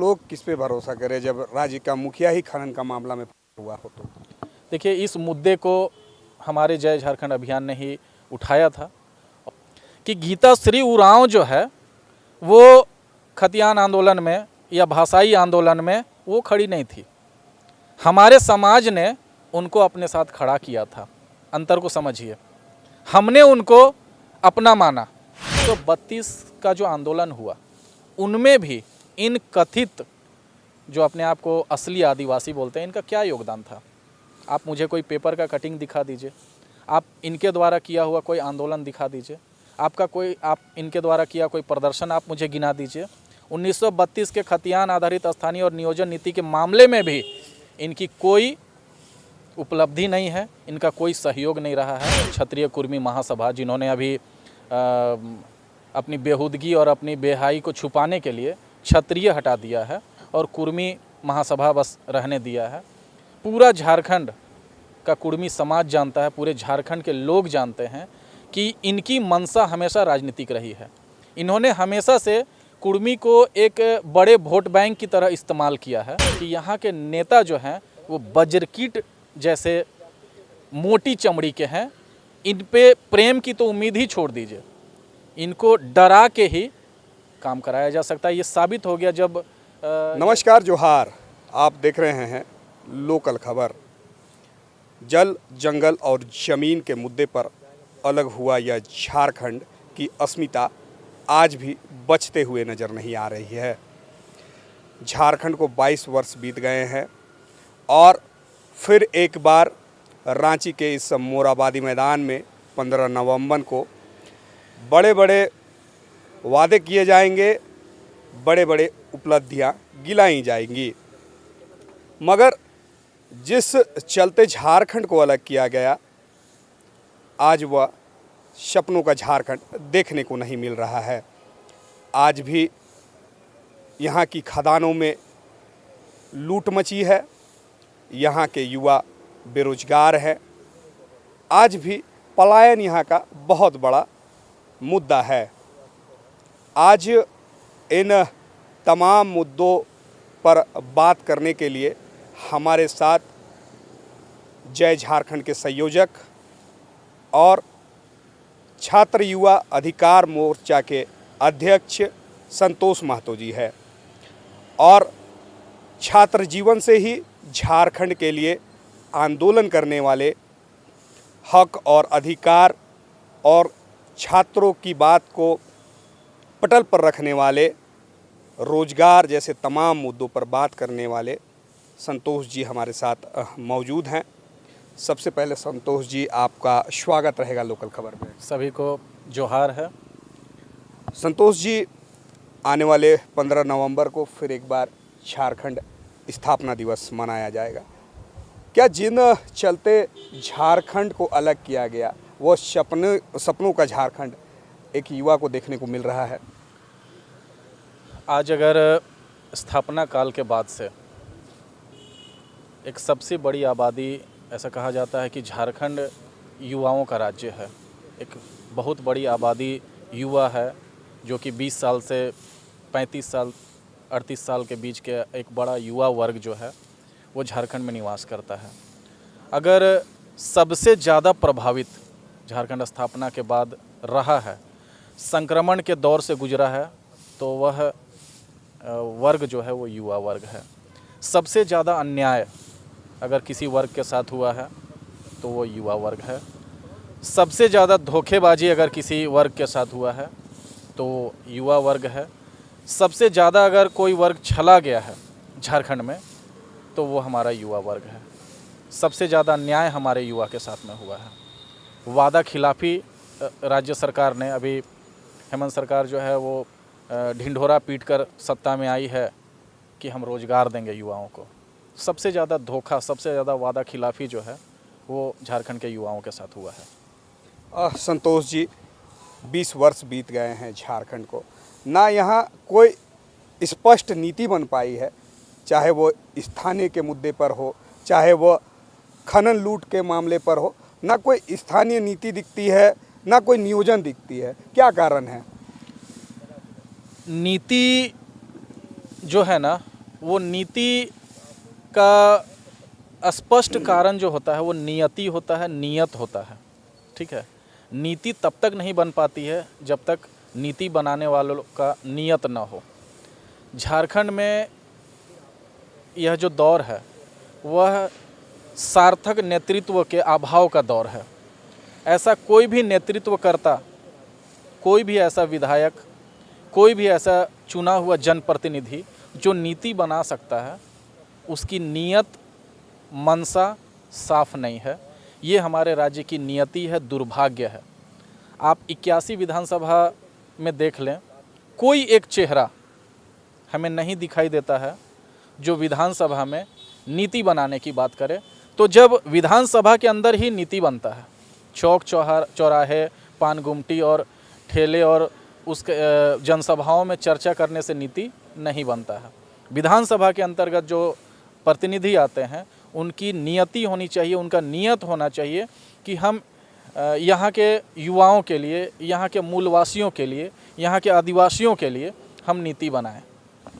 लोग किस पे भरोसा करें जब राज्य का मुखिया ही खनन का मामला में हुआ हो तो? देखिए, इस मुद्दे को हमारे जय झारखंड अभियान ने ही उठाया था कि गीताश्री उरांव जो है वो खतियान आंदोलन में या भाषाई आंदोलन में वो खड़ी नहीं थी। हमारे समाज ने उनको अपने साथ खड़ा किया था। अंतर को समझिए। हमने उनको अपना माना। तो 32 का जो आंदोलन हुआ उनमें भी इन कथित जो अपने आप को असली आदिवासी बोलते हैं इनका क्या योगदान था? आप मुझे कोई पेपर का कटिंग दिखा दीजिए, आप इनके द्वारा किया हुआ कोई आंदोलन दिखा दीजिए, आप इनके द्वारा किया कोई प्रदर्शन आप मुझे गिना दीजिए। 1932 के खतियान आधारित स्थानीय और नियोजन नीति के मामले में भी इनकी कोई उपलब्धि नहीं है, इनका कोई सहयोग नहीं रहा है। क्षत्रिय कुर्मी महासभा जिन्होंने अभी अपनी बेहूदगी और अपनी बेहाई को छुपाने के लिए क्षत्रिय हटा दिया है और कुर्मी महासभा बस रहने दिया है। पूरा झारखंड का कुर्मी समाज जानता है, पूरे झारखंड के लोग जानते हैं कि इनकी मंशा हमेशा राजनीतिक रही है। इन्होंने हमेशा से कुर्मी को एक बड़े वोट बैंक की तरह इस्तेमाल किया है कि यहाँ के नेता जो हैं वो वज्रकीट जैसे मोटी चमड़ी के हैं। इन पे प्रेम की तो उम्मीद ही छोड़ दीजिए, इनको डरा के ही काम कराया जा सकता है। ये साबित हो गया जब नमस्कार, जोहार। आप देख रहे हैं लोकल खबर। जल, जंगल और ज़मीन के मुद्दे पर अलग हुआ यह झारखंड की अस्मिता आज भी बचते हुए नज़र नहीं आ रही है। झारखंड को 22 वर्ष बीत गए हैं और फिर एक बार रांची के इस मोराबादी मैदान में 15 नवंबर को बड़े बड़े वादे किए जाएंगे, बड़े बड़े उपलब्धियां गिनाई जाएंगी, मगर जिस चलते झारखंड को अलग किया गया आज वह सपनों का झारखंड देखने को नहीं मिल रहा है। आज भी यहाँ की खदानों में लूट मची है, यहाँ के युवा बेरोजगार हैं। आज भी पलायन यहाँ का बहुत बड़ा मुद्दा है। आज इन तमाम मुद्दों पर बात करने के लिए हमारे साथ जय झारखंड के संयोजक और छात्र युवा अधिकार मोर्चा के अध्यक्ष संतोष महतो जी है और छात्र जीवन से ही झारखंड के लिए आंदोलन करने वाले, हक और अधिकार और छात्रों की बात को पटल पर रखने वाले, रोजगार जैसे तमाम मुद्दों पर बात करने वाले संतोष जी हमारे साथ मौजूद हैं। सबसे पहले संतोष जी, आपका स्वागत रहेगा लोकल खबर में। सभी को जोहार है। संतोष जी, आने वाले 15 नवंबर को फिर एक बार झारखंड स्थापना दिवस मनाया जाएगा। क्या जिन चलते झारखंड को अलग किया गया वो सपनों का झारखंड एक युवा को देखने को मिल रहा है? आज अगर स्थापना काल के बाद से एक सबसे बड़ी आबादी, ऐसा कहा जाता है कि झारखंड युवाओं का राज्य है। एक बहुत बड़ी आबादी युवा है जो कि 20 साल से 35 साल 38 साल के बीच के एक बड़ा युवा वर्ग जो है वो झारखंड में निवास करता है। अगर सबसे ज़्यादा प्रभावित झारखंड स्थापना के बाद रहा है, संक्रमण के दौर से गुजरा है, तो वह वर्ग जो है वो युवा वर्ग है। सबसे ज़्यादा अन्याय अगर किसी वर्ग के साथ हुआ है तो वो युवा वर्ग है। सबसे ज़्यादा धोखेबाजी अगर किसी वर्ग के साथ हुआ है तो युवा वर्ग है। सबसे ज़्यादा अगर कोई वर्ग छला गया है झारखंड में तो वो हमारा युवा वर्ग है। सबसे ज़्यादा अन्याय हमारे युवा के साथ में हुआ है। वादा खिलाफ़ी राज्य सरकार ने, अभी हेमंत सरकार जो है वो ढिंढोरा पीट कर सत्ता में आई है कि हम रोज़गार देंगे युवाओं को। सबसे ज़्यादा धोखा, सबसे ज़्यादा वादा खिलाफ़ी जो है वो झारखंड के युवाओं के साथ हुआ है। संतोष जी, 20 वर्ष बीत गए हैं झारखंड को, ना यहाँ कोई स्पष्ट नीति बन पाई है, चाहे वो स्थानीय के मुद्दे पर हो, चाहे वो खनन लूट के मामले पर हो। ना कोई स्थानीय नीति दिखती है, ना कोई नियोजन दिखती है। क्या कारण है? नीति जो है ना वो नीति का स्पष्ट कारण जो होता है वो नियति होता है, नियत होता है। ठीक है, नीति तब तक नहीं बन पाती है जब तक नीति बनाने वालों का नियत ना हो। झारखंड में यह जो दौर है वह सार्थक नेतृत्व के अभाव का दौर है। ऐसा कोई भी नेतृत्व करता, कोई भी ऐसा विधायक, कोई भी ऐसा चुना हुआ जनप्रतिनिधि जो नीति बना सकता है, उसकी नियत मनसा साफ नहीं है। ये हमारे राज्य की नियति है, दुर्भाग्य है। आप 81 विधानसभा में देख लें, कोई एक चेहरा हमें नहीं दिखाई देता है जो विधानसभा में नीति बनाने की बात करे। तो जब विधानसभा के अंदर ही नीति बनता है, चौक चौराहे, पान गुमटी और ठेले और उसके जनसभाओं में चर्चा करने से नीति नहीं बनता है। विधानसभा के अंतर्गत जो प्रतिनिधि आते हैं उनकी नियति होनी चाहिए, उनका नियत होना चाहिए कि हम यहाँ के युवाओं के लिए, यहाँ के मूलवासियों के लिए, यहाँ के आदिवासियों के लिए हम नीति बनाएं।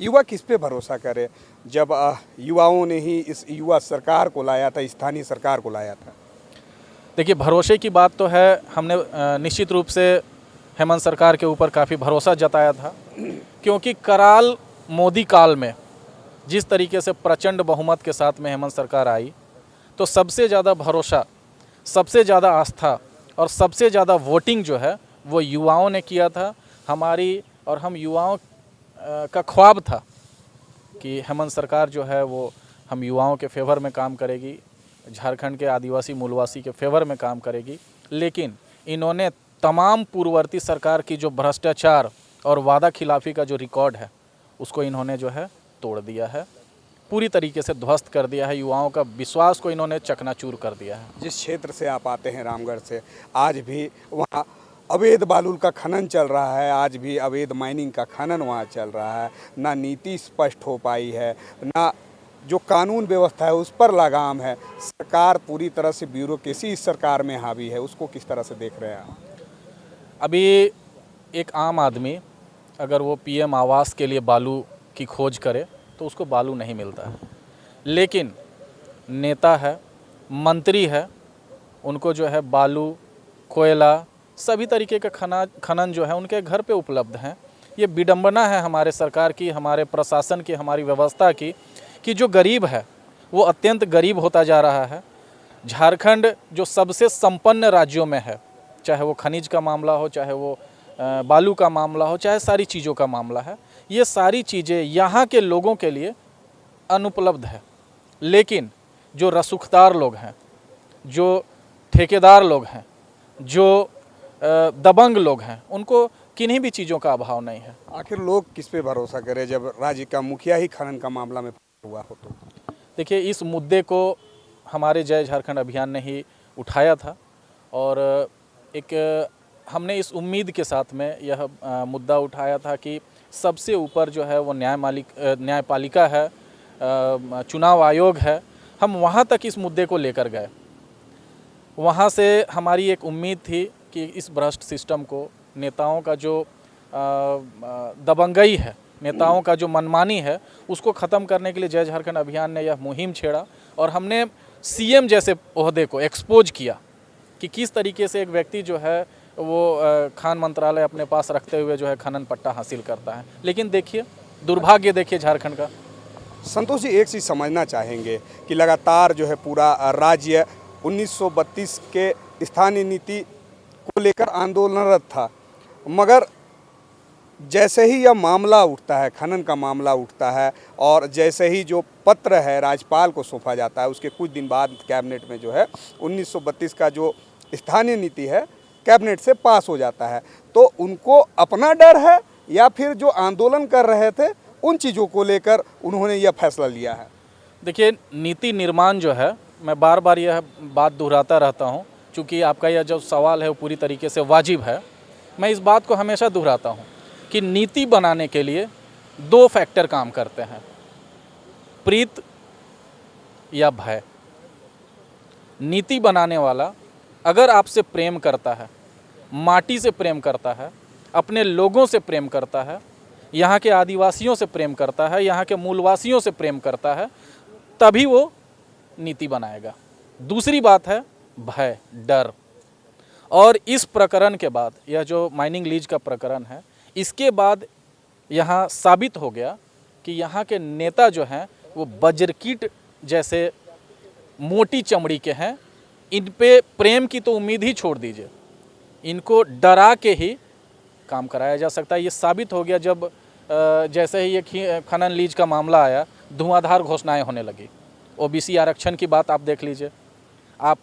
युवा किस पे भरोसा करे जब युवाओं ने ही इस युवा सरकार को लाया था, स्थानीय सरकार को लाया था? देखिए, भरोसे की बात तो है, हमने निश्चित रूप से हेमंत सरकार के ऊपर काफ़ी भरोसा जताया था, क्योंकि कराल मोदी काल में जिस तरीके से प्रचंड बहुमत के साथ में हेमंत सरकार आई, तो सबसे ज़्यादा भरोसा, सबसे ज़्यादा आस्था और सबसे ज़्यादा वोटिंग जो है वो युवाओं ने किया था। हमारी और हम युवाओं का ख्वाब था कि हेमंत सरकार जो है वो हम युवाओं के फेवर में काम करेगी, झारखंड के आदिवासी मूलवासी के फेवर में काम करेगी। लेकिन इन्होंने तमाम पूर्ववर्ती सरकार की जो भ्रष्टाचार और वादा खिलाफी का जो रिकॉर्ड है उसको इन्होंने जो है तोड़ दिया है, पूरी तरीके से ध्वस्त कर दिया है। युवाओं का विश्वास को इन्होंने चकनाचूर कर दिया है। जिस क्षेत्र से आप आते हैं, रामगढ़ से, आज भी वहाँ अवैध बालू का खनन चल रहा है, आज भी अवैध माइनिंग का खनन वहाँ चल रहा है। ना नीति स्पष्ट हो पाई है, ना जो कानून व्यवस्था है उस पर लगाम है। सरकार पूरी तरह से ब्यूरोक्रेसी इस सरकार में हावी है, उसको किस तरह से देख रहे हैं आप? अभी एक आम आदमी अगर वो पीएम आवास के लिए बालू की खोज करे तो उसको बालू नहीं मिलता है, लेकिन नेता है, मंत्री है, उनको जो है बालू, कोयला, सभी तरीके का खनन जो है उनके घर पे उपलब्ध हैं। ये विडंबना है हमारे सरकार की, हमारे प्रशासन की, हमारी व्यवस्था की, कि जो गरीब है वो अत्यंत गरीब होता जा रहा है। झारखंड जो सबसे संपन्न राज्यों में है, चाहे वो खनिज का मामला हो, चाहे वो बालू का मामला हो, चाहे सारी चीज़ों का मामला है, ये सारी चीज़ें यहाँ के लोगों के लिए अनुपलब्ध है। लेकिन जो रसूखदार लोग हैं, जो ठेकेदार लोग हैं, जो दबंग लोग हैं, उनको किन्हीं भी चीज़ों का अभाव नहीं है। आखिर लोग किस पे भरोसा करें जब राज्य का मुखिया ही खनन का मामला में हुआ हो? तो देखिए, इस मुद्दे को हमारे जय झारखंड अभियान ने ही उठाया था और एक हमने इस उम्मीद के साथ में यह मुद्दा उठाया था कि सबसे ऊपर जो है वो न्यायपालिका है, चुनाव आयोग है। हम वहाँ तक इस मुद्दे को लेकर गए। वहाँ से हमारी एक उम्मीद थी कि इस भ्रष्ट सिस्टम को, नेताओं का जो दबंगई है, नेताओं का जो मनमानी है, उसको ख़त्म करने के लिए जय झारखंड अभियान ने यह मुहिम छेड़ा और हमने सीएम जैसे ओहदे को एक्सपोज किया कि किस तरीके से एक व्यक्ति जो है वो खान मंत्रालय अपने पास रखते हुए जो है खनन पट्टा हासिल करता है। लेकिन देखिए, दुर्भाग्य देखिए झारखंड का। संतोष जी, एक चीज़ समझना चाहेंगे कि लगातार जो है पूरा राज्य 1932 के स्थानीय नीति को लेकर आंदोलनरत था, मगर जैसे ही यह मामला उठता है, खनन का मामला उठता है, और जैसे ही जो पत्र है राज्यपाल को सौंपा जाता है, उसके कुछ दिन बाद कैबिनेट में जो है 1932 का जो स्थानीय नीति है कैबिनेट से पास हो जाता है। तो उनको अपना डर है या फिर जो आंदोलन कर रहे थे उन चीज़ों को लेकर उन्होंने यह फैसला लिया है? देखिए, नीति निर्माण जो है, मैं बार बार यह बात दोहराता रहता हूँ, चूँकि आपका यह जो सवाल है वो पूरी तरीके से वाजिब है। मैं इस बात को हमेशा दोहराता हूँ कि नीति बनाने के लिए दो फैक्टर काम करते हैं, प्रीत या भय। नीति बनाने वाला अगर आपसे प्रेम करता है, माटी से प्रेम करता है, अपने लोगों से प्रेम करता है, यहाँ के आदिवासियों से प्रेम करता है, यहाँ के मूलवासियों से प्रेम करता है, तभी वो नीति बनाएगा। दूसरी बात है भय, डर। और इस प्रकरण के बाद, यह जो माइनिंग लीज का प्रकरण है, इसके बाद यहाँ साबित हो गया कि यहाँ के नेता जो हैं वो वज्रकीट जैसे मोटी चमड़ी के हैं। इन पे प्रेम की तो उम्मीद ही छोड़ दीजिए, इनको डरा के ही काम कराया जा सकता है। ये साबित हो गया जब जैसे ही ये खनन लीज का मामला आया, धुआंधार घोषणाएं होने लगी। ओबीसी आरक्षण की बात आप देख लीजिए, आप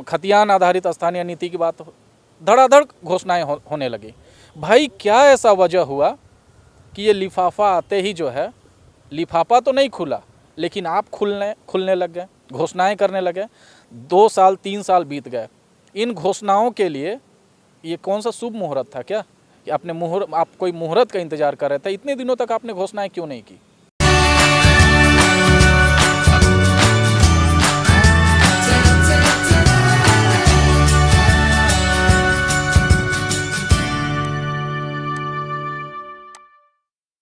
खतियान आधारित स्थानीय नीति की बात, धड़ाधड़ घोषणाएं होने लगी। भाई क्या ऐसा वजह हुआ कि ये लिफाफा आते ही जो है, लिफाफा तो नहीं खुला लेकिन आप खुलने लग गए, घोषणाएं करने लगे। 2 साल 3 साल बीत गए। इन घोषणाओं के लिए ये कौन सा शुभ मुहूर्त था क्या कि आप कोई मुहूर्त का इंतजार कर रहे थे? इतने दिनों तक आपने घोषणाएं क्यों नहीं की?